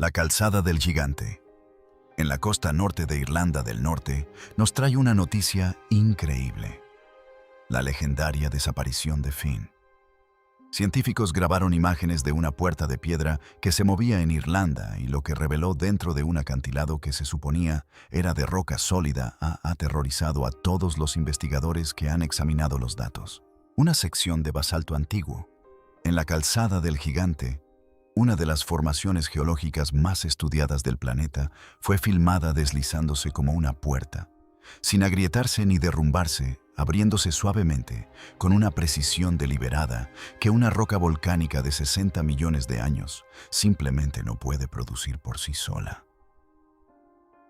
La calzada del gigante. En la costa norte de Irlanda del Norte nos trae una noticia increíble. La legendaria desaparición de Finn. Científicos grabaron imágenes de una puerta de piedra que se movía en Irlanda y lo que reveló dentro de un acantilado que se suponía era de roca sólida ha aterrorizado a todos los investigadores que han examinado los datos. Una sección de basalto antiguo. En la calzada del gigante, una de las formaciones geológicas más estudiadas del planeta, fue filmada deslizándose como una puerta, sin agrietarse ni derrumbarse, abriéndose suavemente, con una precisión deliberada que una roca volcánica de 60 millones de años simplemente no puede producir por sí sola.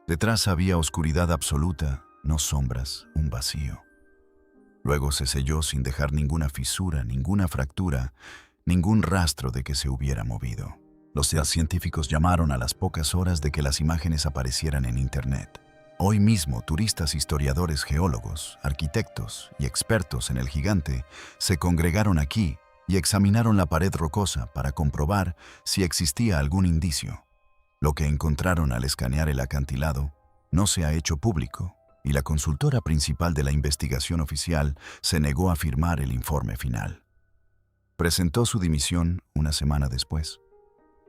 Detrás había oscuridad absoluta, no sombras, un vacío. Luego se selló sin dejar ninguna fisura, ninguna fractura, ningún rastro de que se hubiera movido. Los científicos llamaron a las pocas horas de que las imágenes aparecieran en Internet. Hoy mismo, turistas, historiadores, geólogos, arquitectos y expertos en el gigante se congregaron aquí y examinaron la pared rocosa para comprobar si existía algún indicio. Lo que encontraron al escanear el acantilado no se ha hecho público y la consultora principal de la investigación oficial se negó a firmar el informe final. Presentó su dimisión una semana después.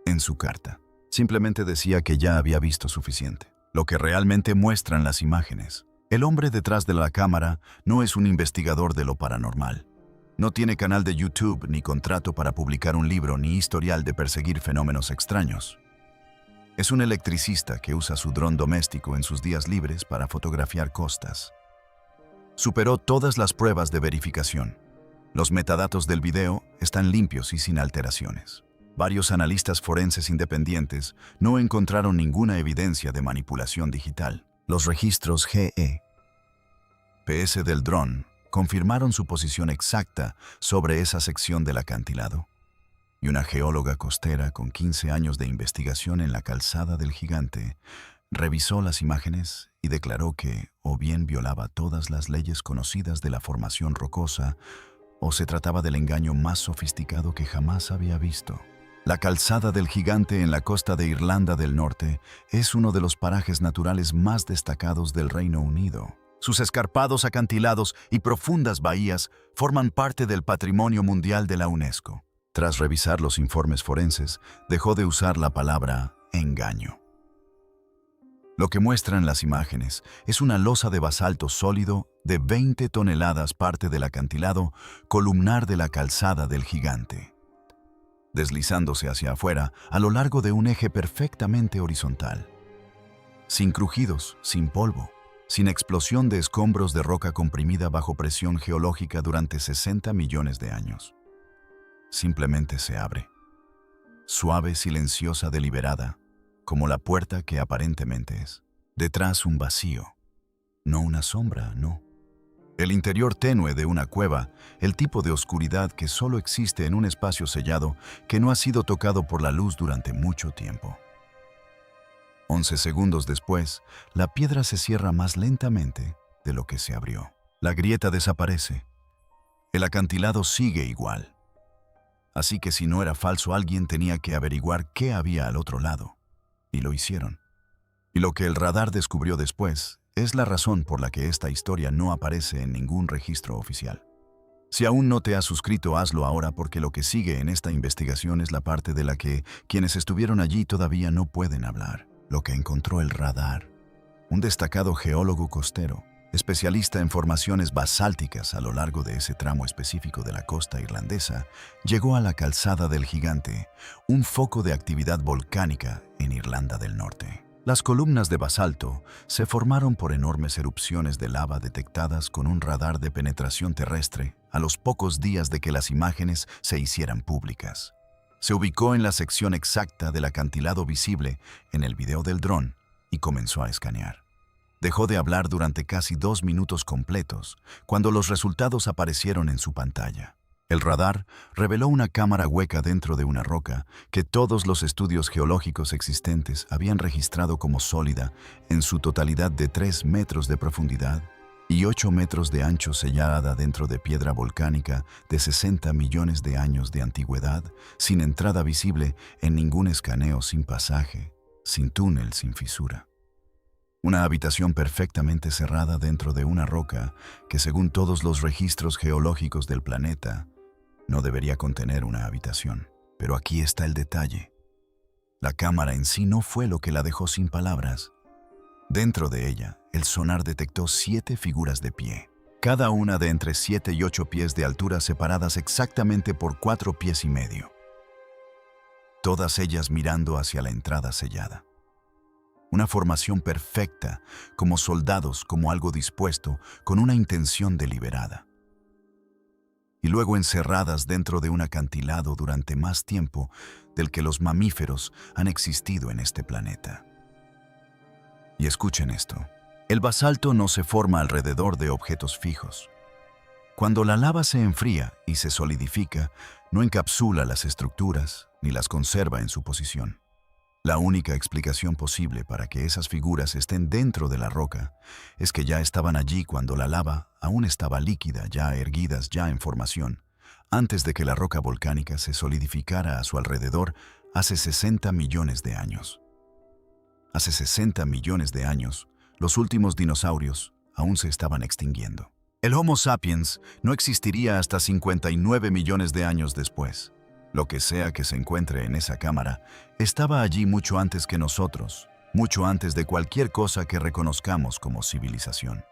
En su carta, simplemente decía que ya había visto suficiente. Lo que realmente muestran las imágenes. El hombre detrás de la cámara no es un investigador de lo paranormal. No tiene canal de YouTube, ni contrato para publicar un libro, ni historial de perseguir fenómenos extraños. Es un electricista que usa su dron doméstico en sus días libres para fotografiar costas. Superó todas las pruebas de verificación. Los metadatos del video están limpios y sin alteraciones. Varios analistas forenses independientes no encontraron ninguna evidencia de manipulación digital. Los registros GPS del dron confirmaron su posición exacta sobre esa sección del acantilado. Y una geóloga costera con 15 años de investigación en la calzada del gigante revisó las imágenes y declaró que o bien violaba todas las leyes conocidas de la formación rocosa o se trataba del engaño más sofisticado que jamás había visto. La calzada del gigante en la costa de Irlanda del Norte es uno de los parajes naturales más destacados del Reino Unido. Sus escarpados acantilados y profundas bahías forman parte del Patrimonio Mundial de la UNESCO. Tras revisar los informes forenses, dejó de usar la palabra engaño. Lo que muestran las imágenes es una losa de basalto sólido de 20 toneladas parte del acantilado columnar de la calzada del gigante, deslizándose hacia afuera a lo largo de un eje perfectamente horizontal. Sin crujidos, sin polvo, sin explosión de escombros de roca comprimida bajo presión geológica durante 60 millones de años. Simplemente se abre. Suave, silenciosa, deliberada, como la puerta que aparentemente es. Detrás un vacío. No una sombra, no. El interior tenue de una cueva, el tipo de oscuridad que solo existe en un espacio sellado que no ha sido tocado por la luz durante mucho tiempo. 11 segundos después, la piedra se cierra más lentamente de lo que se abrió. La grieta desaparece. El acantilado sigue igual. Así que si no era falso, alguien tenía que averiguar qué había al otro lado. Y lo hicieron. Y lo que el radar descubrió después es la razón por la que esta historia no aparece en ningún registro oficial. Si aún no te has suscrito, hazlo ahora porque lo que sigue en esta investigación es la parte de la que quienes estuvieron allí todavía no pueden hablar. Lo que encontró el radar. Un destacado geólogo costero, especialista en formaciones basálticas a lo largo de ese tramo específico de la costa irlandesa, llegó a la calzada del gigante, un foco de actividad volcánica en Irlanda del Norte. Las columnas de basalto se formaron por enormes erupciones de lava detectadas con un radar de penetración terrestre a los pocos días de que las imágenes se hicieran públicas. Se ubicó en la sección exacta del acantilado visible en el video del dron y comenzó a escanear. Dejó de hablar durante casi 2 minutos completos cuando los resultados aparecieron en su pantalla. El radar reveló una cámara hueca dentro de una roca que todos los estudios geológicos existentes habían registrado como sólida en su totalidad de 3 metros de profundidad y 8 metros de ancho, sellada dentro de piedra volcánica de 60 millones de años de antigüedad, sin entrada visible en ningún escaneo, sin pasaje, sin túnel, sin fisura. Una habitación perfectamente cerrada dentro de una roca que, según todos los registros geológicos del planeta, no debería contener una habitación. Pero aquí está el detalle. La cámara en sí no fue lo que la dejó sin palabras. Dentro de ella, el sonar detectó 7 figuras de pie, cada una de entre 7 y 8 pies de altura, separadas exactamente por 4 pies y medio. Todas ellas mirando hacia la entrada sellada. Una formación perfecta, como soldados, como algo dispuesto, con una intención deliberada. Y luego encerradas dentro de un acantilado durante más tiempo del que los mamíferos han existido en este planeta. Y escuchen esto. El basalto no se forma alrededor de objetos fijos. Cuando la lava se enfría y se solidifica, no encapsula las estructuras ni las conserva en su posición. La única explicación posible para que esas figuras estén dentro de la roca es que ya estaban allí cuando la lava aún estaba líquida, ya erguidas, ya en formación, antes de que la roca volcánica se solidificara a su alrededor hace 60 millones de años. Hace 60 millones de años, los últimos dinosaurios aún se estaban extinguiendo. El Homo sapiens no existiría hasta 59 millones de años después. Lo que sea que se encuentre en esa cámara estaba allí mucho antes que nosotros, mucho antes de cualquier cosa que reconozcamos como civilización.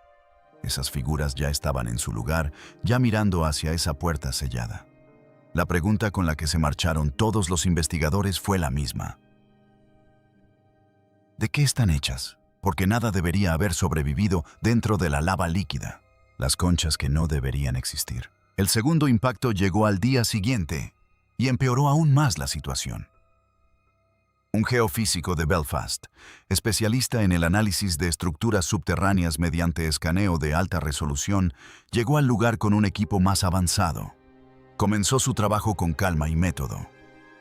Esas figuras ya estaban en su lugar, ya mirando hacia esa puerta sellada. La pregunta con la que se marcharon todos los investigadores fue la misma. ¿De qué están hechas? Porque nada debería haber sobrevivido dentro de la lava líquida. Las conchas que no deberían existir. El segundo impacto llegó al día siguiente y empeoró aún más la situación. Un geofísico de Belfast, especialista en el análisis de estructuras subterráneas mediante escaneo de alta resolución, llegó al lugar con un equipo más avanzado. Comenzó su trabajo con calma y método.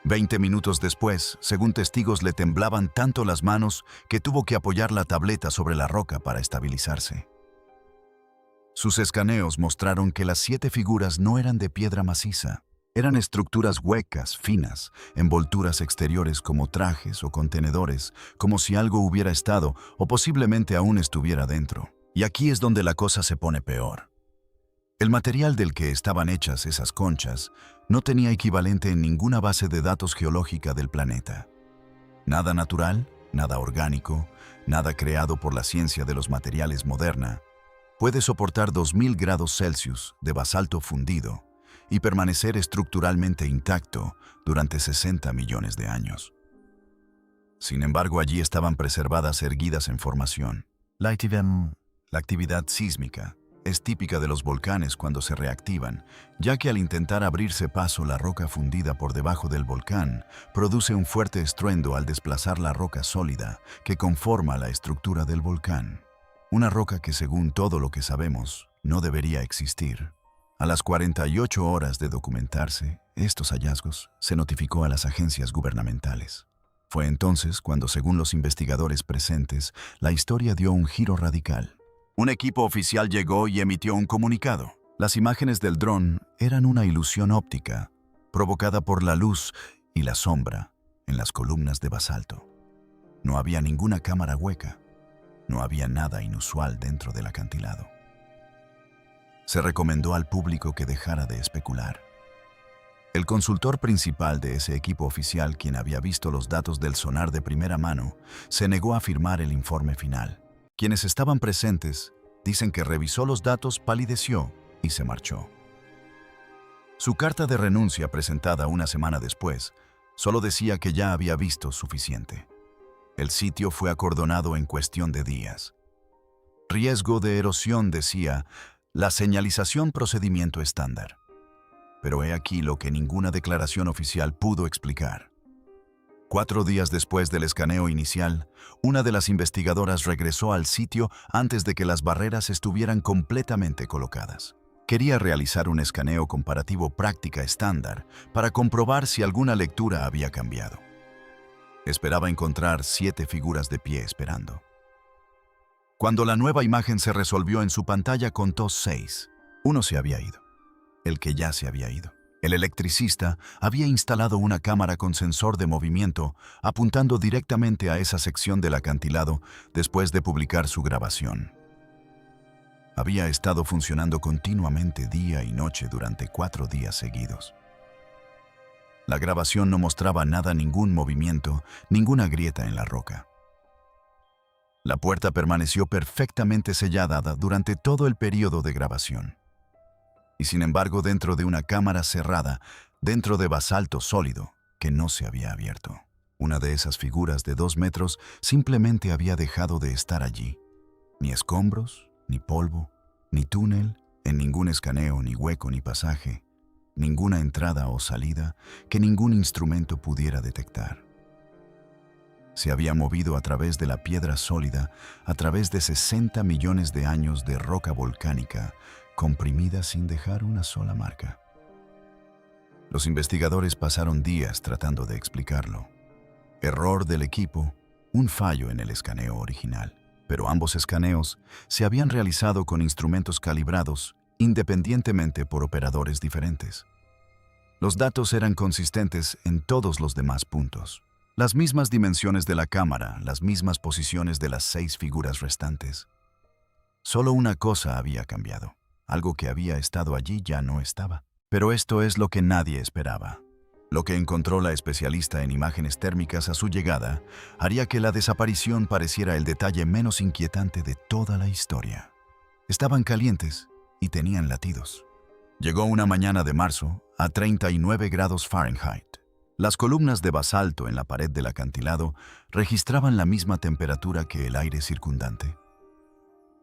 20 minutos después, según testigos, le temblaban tanto las manos que tuvo que apoyar la tableta sobre la roca para estabilizarse. Sus escaneos mostraron que las 7 figuras no eran de piedra maciza. Eran estructuras huecas, finas, envolturas exteriores como trajes o contenedores, como si algo hubiera estado o posiblemente aún estuviera dentro. Y aquí es donde la cosa se pone peor. El material del que estaban hechas esas conchas no tenía equivalente en ninguna base de datos geológica del planeta. Nada natural, nada orgánico, nada creado por la ciencia de los materiales moderna, puede soportar 2000 grados Celsius de basalto fundido y permanecer estructuralmente intacto durante 60 millones de años. Sin embargo, allí estaban preservadas, erguidas en formación. La actividad sísmica es típica de los volcanes cuando se reactivan, ya que al intentar abrirse paso la roca fundida por debajo del volcán produce un fuerte estruendo al desplazar la roca sólida que conforma la estructura del volcán. Una roca que, según todo lo que sabemos, no debería existir. A las 48 horas de documentarse estos hallazgos, se notificó a las agencias gubernamentales. Fue entonces cuando, según los investigadores presentes, la historia dio un giro radical. Un equipo oficial llegó y emitió un comunicado. Las imágenes del dron eran una ilusión óptica, provocada por la luz y la sombra en las columnas de basalto. No había ninguna cámara hueca. No había nada inusual dentro del acantilado. Se recomendó al público que dejara de especular. El consultor principal de ese equipo oficial, quien había visto los datos del sonar de primera mano, se negó a firmar el informe final. Quienes estaban presentes dicen que revisó los datos, palideció y se marchó. Su carta de renuncia, presentada una semana después, solo decía que ya había visto suficiente. El sitio fue acordonado en cuestión de días. Riesgo de erosión, decía, la señalización procedimiento estándar. Pero he aquí lo que ninguna declaración oficial pudo explicar. 4 días después del escaneo inicial, una de las investigadoras regresó al sitio antes de que las barreras estuvieran completamente colocadas. Quería realizar un escaneo comparativo práctica estándar para comprobar si alguna lectura había cambiado. Esperaba encontrar 7 figuras de pie esperando. Cuando la nueva imagen se resolvió en su pantalla, contó 6. Uno se había ido. El que ya se había ido. El electricista había instalado una cámara con sensor de movimiento apuntando directamente a esa sección del acantilado después de publicar su grabación. Había estado funcionando continuamente día y noche durante 4 días seguidos. La grabación no mostraba nada, ningún movimiento, ninguna grieta en la roca. La puerta permaneció perfectamente sellada durante todo el periodo de grabación. Y sin embargo, dentro de una cámara cerrada, dentro de basalto sólido, que no se había abierto, una de esas figuras de 2 metros simplemente había dejado de estar allí. Ni escombros, ni polvo, ni túnel, en ningún escaneo, ni hueco, ni pasaje, ninguna entrada o salida que ningún instrumento pudiera detectar. Se había movido a través de la piedra sólida, a través de 60 millones de años de roca volcánica, comprimida sin dejar una sola marca. Los investigadores pasaron días tratando de explicarlo. Error del equipo, un fallo en el escaneo original. Pero ambos escaneos se habían realizado con instrumentos calibrados independientemente por operadores diferentes. Los datos eran consistentes en todos los demás puntos. Las mismas dimensiones de la cámara, las mismas posiciones de las 6 figuras restantes. Solo una cosa había cambiado. Algo que había estado allí ya no estaba. Pero esto es lo que nadie esperaba. Lo que encontró la especialista en imágenes térmicas a su llegada haría que la desaparición pareciera el detalle menos inquietante de toda la historia. Estaban calientes y tenían latidos. Llegó una mañana de marzo a 39 grados Fahrenheit. Las columnas de basalto en la pared del acantilado registraban la misma temperatura que el aire circundante.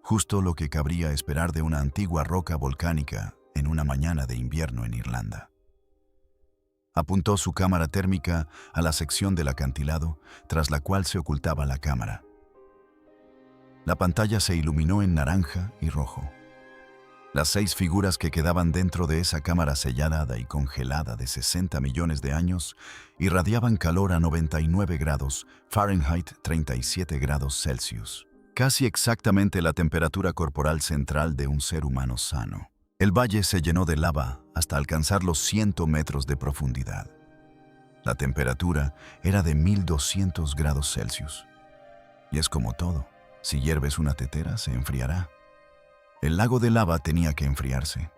Justo lo que cabría esperar de una antigua roca volcánica en una mañana de invierno en Irlanda. Apuntó su cámara térmica a la sección del acantilado, tras la cual se ocultaba la cámara. La pantalla se iluminó en naranja y rojo. Las 6 figuras que quedaban dentro de esa cámara sellada y congelada de 60 millones de años irradiaban calor a 99 grados Fahrenheit, 37 grados Celsius. Casi exactamente la temperatura corporal central de un ser humano sano. El valle se llenó de lava hasta alcanzar los 100 metros de profundidad. La temperatura era de 1200 grados Celsius. Y es como todo, si hierves una tetera se enfriará. El lago de lava tenía que enfriarse.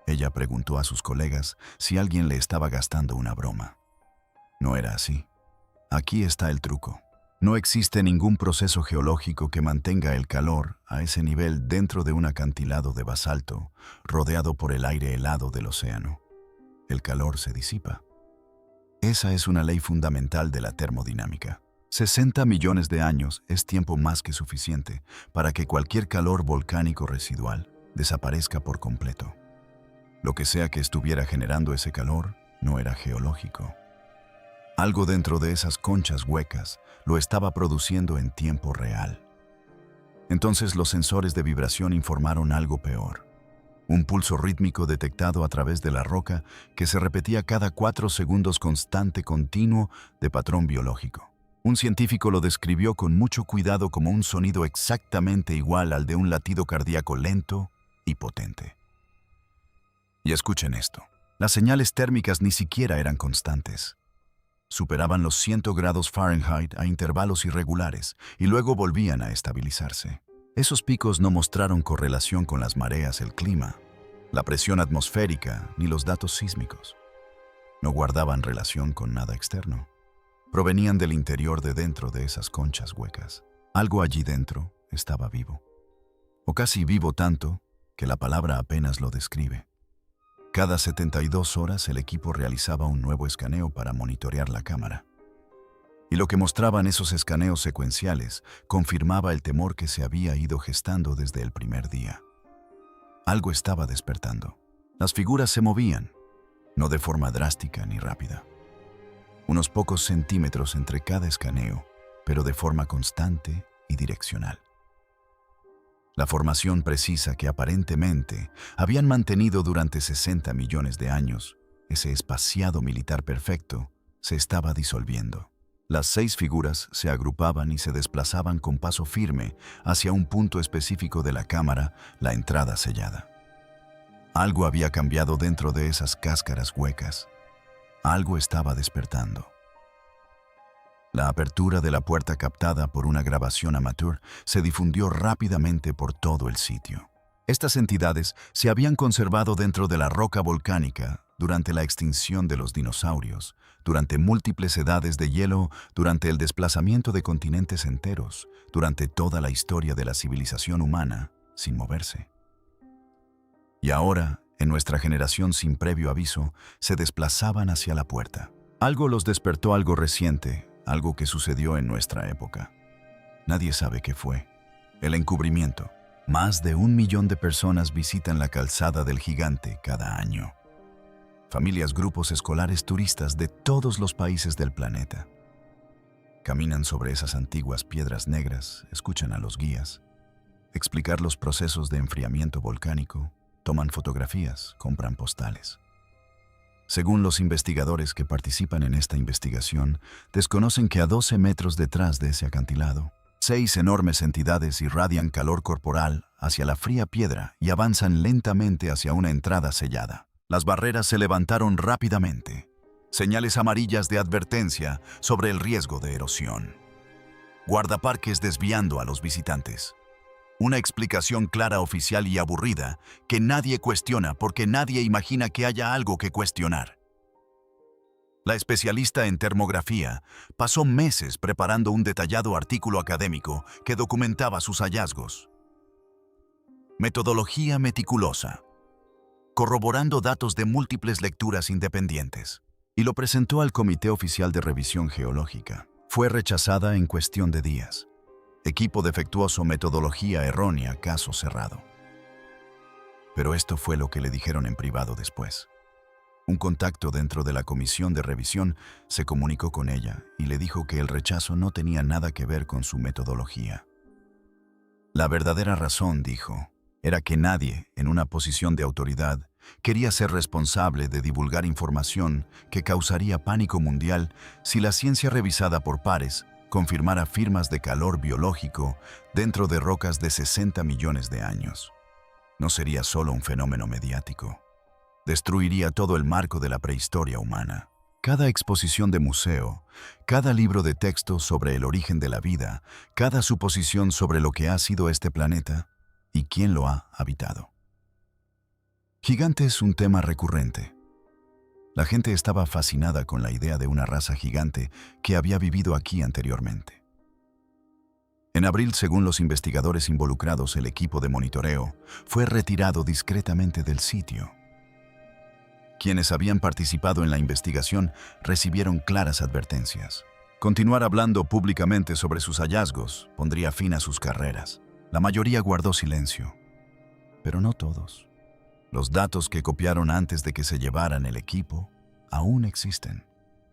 Ella preguntó a sus colegas si alguien le estaba gastando una broma. No era así. Aquí está el truco. No existe ningún proceso geológico que mantenga el calor a ese nivel dentro de un acantilado de basalto, rodeado por el aire helado del océano. El calor se disipa. Esa es una ley fundamental de la termodinámica. 60 millones de años es tiempo más que suficiente para que cualquier calor volcánico residual desaparezca por completo. Lo que sea que estuviera generando ese calor no era geológico. Algo dentro de esas conchas huecas lo estaba produciendo en tiempo real. Entonces los sensores de vibración informaron algo peor. Un pulso rítmico detectado a través de la roca que se repetía cada 4 segundos constante continuo de patrón biológico. Un científico lo describió con mucho cuidado como un sonido exactamente igual al de un latido cardíaco lento y potente. Y escuchen esto, las señales térmicas ni siquiera eran constantes. Superaban los 100 grados Fahrenheit a intervalos irregulares y luego volvían a estabilizarse. Esos picos no mostraron correlación con las mareas, el clima, la presión atmosférica ni los datos sísmicos. No guardaban relación con nada externo. Provenían del interior de dentro de esas conchas huecas. Algo allí dentro estaba vivo. O casi vivo tanto que la palabra apenas lo describe. Cada 72 horas el equipo realizaba un nuevo escaneo para monitorear la cámara. Y lo que mostraban esos escaneos secuenciales confirmaba el temor que se había ido gestando desde el primer día. Algo estaba despertando. Las figuras se movían, no de forma drástica ni rápida. Unos pocos centímetros entre cada escaneo, pero de forma constante y direccional. La formación precisa que aparentemente habían mantenido durante 60 millones de años, ese espaciado militar perfecto, se estaba disolviendo. Las 6 figuras se agrupaban y se desplazaban con paso firme hacia un punto específico de la cámara, la entrada sellada. Algo había cambiado dentro de esas cáscaras huecas. Algo estaba despertando. La apertura de la puerta captada por una grabación amateur se difundió rápidamente por todo el sitio. Estas entidades se habían conservado dentro de la roca volcánica durante la extinción de los dinosaurios, durante múltiples edades de hielo, durante el desplazamiento de continentes enteros, durante toda la historia de la civilización humana, sin moverse. Y ahora, en nuestra generación sin previo aviso, se desplazaban hacia la puerta. Algo los despertó, algo reciente, algo que sucedió en nuestra época. Nadie sabe qué fue. El encubrimiento. Más de 1 millón de personas visitan la calzada del gigante cada año. Familias, grupos escolares, turistas de todos los países del planeta. Caminan sobre esas antiguas piedras negras, escuchan a los guías, explicar los procesos de enfriamiento volcánico, toman fotografías, compran postales. Según los investigadores que participan en esta investigación, desconocen que a 12 metros detrás de ese acantilado, 6 enormes entidades irradian calor corporal hacia la fría piedra y avanzan lentamente hacia una entrada sellada. Las barreras se levantaron rápidamente, señales amarillas de advertencia sobre el riesgo de erosión. Guardaparques desviando a los visitantes. Una explicación clara, oficial y aburrida que nadie cuestiona porque nadie imagina que haya algo que cuestionar. La especialista en termografía pasó meses preparando un detallado artículo académico que documentaba sus hallazgos. Metodología meticulosa, corroborando datos de múltiples lecturas independientes, y lo presentó al Comité Oficial de Revisión Geológica. Fue rechazada en cuestión de días. Equipo defectuoso, metodología errónea, caso cerrado. Pero esto fue lo que le dijeron en privado después. Un contacto dentro de la comisión de revisión se comunicó con ella y le dijo que el rechazo no tenía nada que ver con su metodología. La verdadera razón, dijo, era que nadie, en una posición de autoridad, quería ser responsable de divulgar información que causaría pánico mundial si la ciencia revisada por pares confirmara firmas de calor biológico dentro de rocas de 60 millones de años. No sería solo un fenómeno mediático. Destruiría todo el marco de la prehistoria humana. Cada exposición de museo, cada libro de texto sobre el origen de la vida, cada suposición sobre lo que ha sido este planeta y quién lo ha habitado. Gigante es un tema recurrente. La gente estaba fascinada con la idea de una raza gigante que había vivido aquí anteriormente. En abril, según los investigadores involucrados, el equipo de monitoreo fue retirado discretamente del sitio. Quienes habían participado en la investigación recibieron claras advertencias. Continuar hablando públicamente sobre sus hallazgos pondría fin a sus carreras. La mayoría guardó silencio, pero no todos. Los datos que copiaron antes de que se llevaran el equipo aún existen.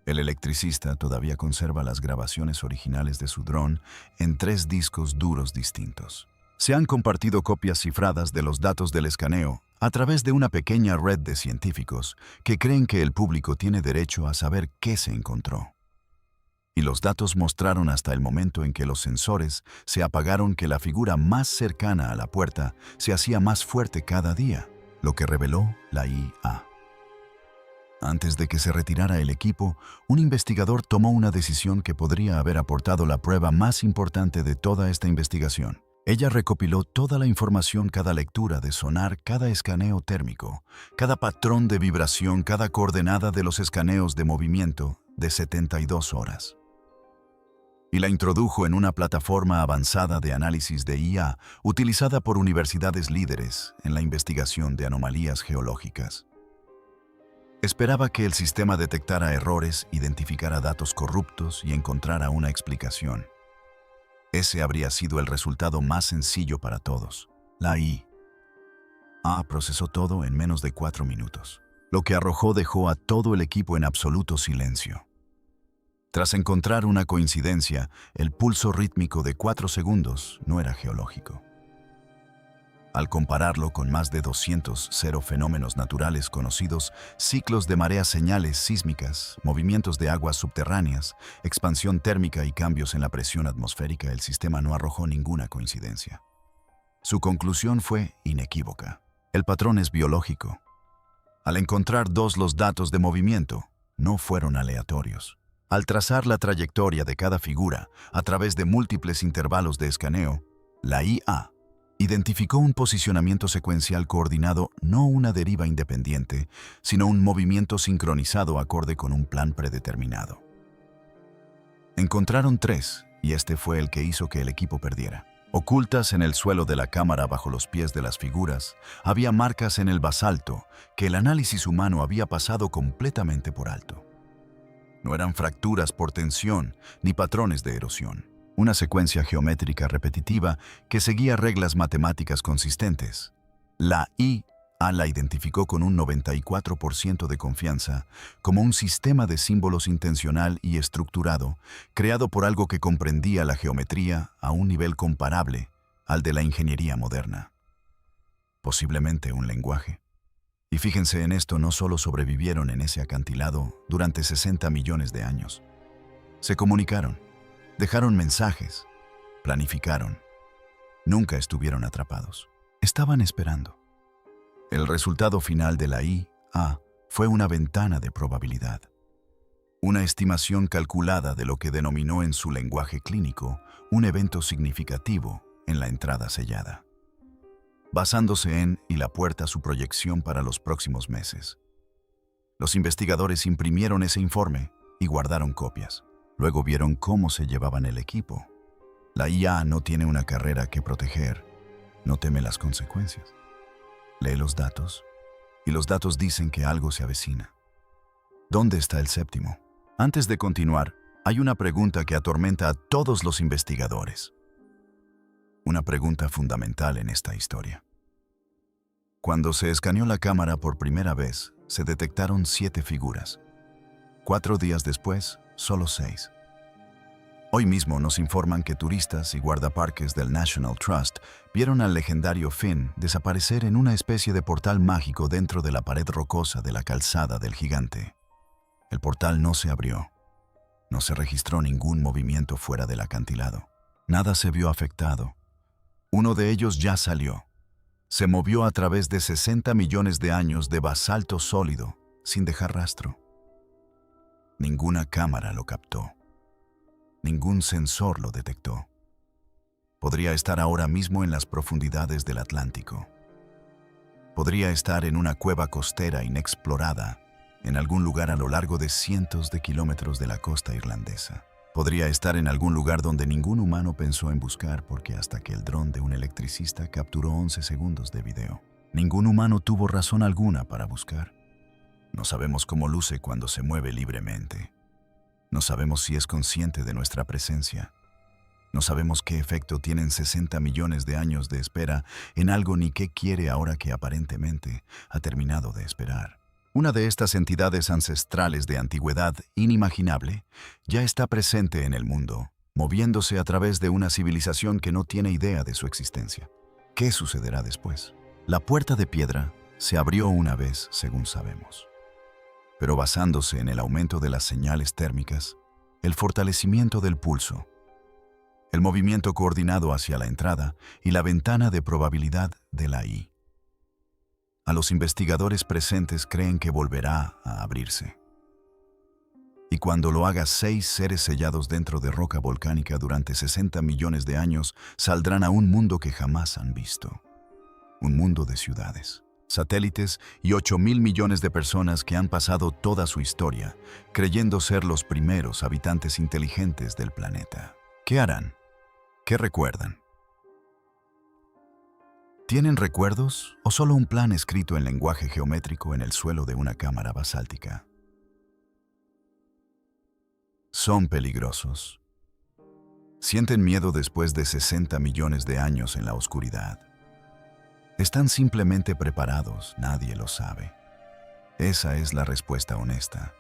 El electricista todavía conserva las grabaciones originales de su dron en 3 discos duros distintos. Se han compartido copias cifradas de los datos del escaneo a través de una pequeña red de científicos que creen que el público tiene derecho a saber qué se encontró. Y los datos mostraron hasta el momento en que los sensores se apagaron que la figura más cercana a la puerta se hacía más fuerte cada día, lo que reveló la IA. Antes de que se retirara el equipo, un investigador tomó una decisión que podría haber aportado la prueba más importante de toda esta investigación. Ella recopiló toda la información, cada lectura de sonar, cada escaneo térmico, cada patrón de vibración, cada coordenada de los escaneos de movimiento de 72 horas. Y la introdujo en una plataforma avanzada de análisis de IA utilizada por universidades líderes en la investigación de anomalías geológicas. Esperaba que el sistema detectara errores, identificara datos corruptos y encontrara una explicación. Ese habría sido el resultado más sencillo para todos. La IA procesó todo en menos de 4 minutos. Lo que arrojó dejó a todo el equipo en absoluto silencio. Tras encontrar una coincidencia, el pulso rítmico de 4 segundos no era geológico. Al compararlo con más de 200 fenómenos naturales conocidos, ciclos de mareas, señales sísmicas, movimientos de aguas subterráneas, expansión térmica y cambios en la presión atmosférica, el sistema no arrojó ninguna coincidencia. Su conclusión fue inequívoca. El patrón es biológico. Al encontrar los datos de movimiento, no fueron aleatorios. Al trazar la trayectoria de cada figura a través de múltiples intervalos de escaneo, la IA identificó un posicionamiento secuencial coordinado, no una deriva independiente, sino un movimiento sincronizado acorde con un plan predeterminado. Encontraron 3, y este fue el que hizo que el equipo perdiera. Ocultas en el suelo de la cámara bajo los pies de las figuras, había marcas en el basalto que el análisis humano había pasado completamente por alto. No eran fracturas por tensión ni patrones de erosión. Una secuencia geométrica repetitiva que seguía reglas matemáticas consistentes. La IA la identificó con un 94% de confianza como un sistema de símbolos intencional y estructurado, creado por algo que comprendía la geometría a un nivel comparable al de la ingeniería moderna. Posiblemente un lenguaje. Y fíjense en esto, no solo sobrevivieron en ese acantilado durante 60 millones de años. Se comunicaron. Dejaron mensajes, planificaron. Nunca estuvieron atrapados. Estaban esperando. El resultado final de la IA fue una ventana de probabilidad. Una estimación calculada de lo que denominó en su lenguaje clínico un evento significativo en la entrada sellada. Basándose en y la puerta a su proyección para los próximos meses. Los investigadores imprimieron ese informe y guardaron copias. Luego vieron cómo se llevaban el equipo. La IA no tiene una carrera que proteger, no teme las consecuencias. Lee los datos, y los datos dicen que algo se avecina. ¿Dónde está el séptimo? Antes de continuar, hay una pregunta que atormenta a todos los investigadores. Una pregunta fundamental en esta historia. Cuando se escaneó la cámara por primera vez, se detectaron 7 figuras. 4 días después, solo 6. Hoy mismo nos informan que turistas y guardaparques del National Trust vieron al legendario Finn desaparecer en una especie de portal mágico dentro de la pared rocosa de la calzada del gigante. El portal no se abrió. No se registró ningún movimiento fuera del acantilado. Nada se vio afectado. Uno de ellos ya salió. Se movió a través de 60 millones de años de basalto sólido, sin dejar rastro. Ninguna cámara lo captó. Ningún sensor lo detectó. Podría estar ahora mismo en las profundidades del Atlántico. Podría estar en una cueva costera inexplorada, en algún lugar a lo largo de cientos de kilómetros de la costa irlandesa. Podría estar en algún lugar donde ningún humano pensó en buscar, porque hasta que el dron de un electricista capturó 11 segundos de video, ningún humano tuvo razón alguna para buscar. No sabemos cómo luce cuando se mueve libremente. No sabemos si es consciente de nuestra presencia. No sabemos qué efecto tienen 60 millones de años de espera en algo ni qué quiere ahora que aparentemente ha terminado de esperar. Una de estas entidades ancestrales de antigüedad inimaginable ya está presente en el mundo, moviéndose a través de una civilización que no tiene idea de su existencia. ¿Qué sucederá después? La puerta de piedra se abrió una vez, según sabemos. Pero basándose en el aumento de las señales térmicas, el fortalecimiento del pulso, el movimiento coordinado hacia la entrada y la ventana de probabilidad de la IA. A los investigadores presentes creen que volverá a abrirse. Y cuando lo haga, 6 seres sellados dentro de roca volcánica durante 60 millones de años saldrán a un mundo que jamás han visto. Un mundo de ciudades, satélites y 8.000 millones de personas que han pasado toda su historia creyendo ser los primeros habitantes inteligentes del planeta. ¿Qué harán? ¿Qué recuerdan? ¿Tienen recuerdos o solo un plan escrito en lenguaje geométrico en el suelo de una cámara basáltica? Son peligrosos. Sienten miedo después de 60 millones de años en la oscuridad. Están simplemente preparados, nadie lo sabe. Esa es la respuesta honesta.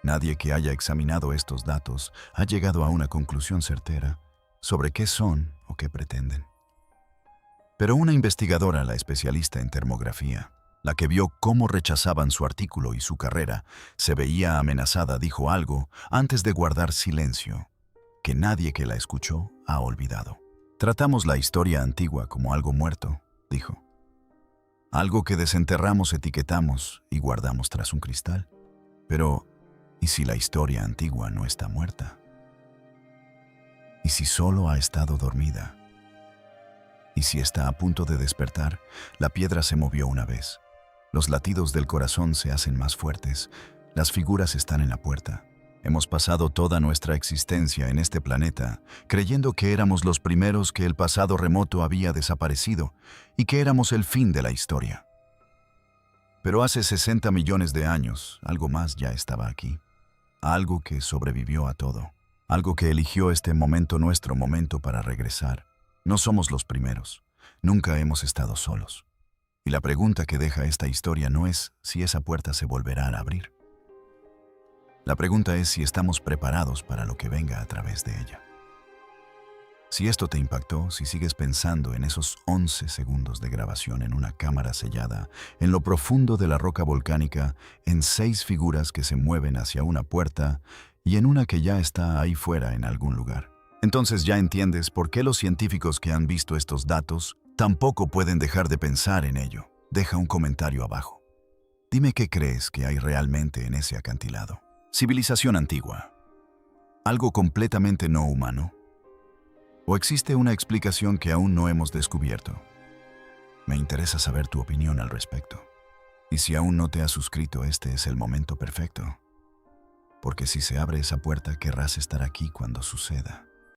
Nadie que haya examinado estos datos ha llegado a una conclusión certera sobre qué son o qué pretenden. Pero una investigadora, la especialista en termografía, la que vio cómo rechazaban su artículo y su carrera, se veía amenazada, dijo algo antes de guardar silencio, que nadie que la escuchó ha olvidado. Tratamos la historia antigua como algo muerto, dijo. Algo que desenterramos, etiquetamos y guardamos tras un cristal. Pero, ¿y si la historia antigua no está muerta? ¿Y si solo ha estado dormida? ¿Y si está a punto de despertar? La piedra se movió una vez. Los latidos del corazón se hacen más fuertes. Las figuras están en la puerta. Hemos pasado toda nuestra existencia en este planeta creyendo que éramos los primeros, que el pasado remoto había desaparecido y que éramos el fin de la historia. Pero hace 60 millones de años, algo más ya estaba aquí. Algo que sobrevivió a todo. Algo que eligió este momento, nuestro momento, para regresar. No somos los primeros. Nunca hemos estado solos. Y la pregunta que deja esta historia no es si esa puerta se volverá a abrir. La pregunta es si estamos preparados para lo que venga a través de ella. Si esto te impactó, si sigues pensando en esos 11 segundos de grabación en una cámara sellada, en lo profundo de la roca volcánica, en 6 figuras que se mueven hacia una puerta y en una que ya está ahí fuera en algún lugar, entonces ya entiendes por qué los científicos que han visto estos datos tampoco pueden dejar de pensar en ello. Deja un comentario abajo. Dime qué crees que hay realmente en ese acantilado. Civilización antigua. ¿Algo completamente no humano? ¿O existe una explicación que aún no hemos descubierto? Me interesa saber tu opinión al respecto. Y si aún no te has suscrito, este es el momento perfecto. Porque si se abre esa puerta, querrás estar aquí cuando suceda.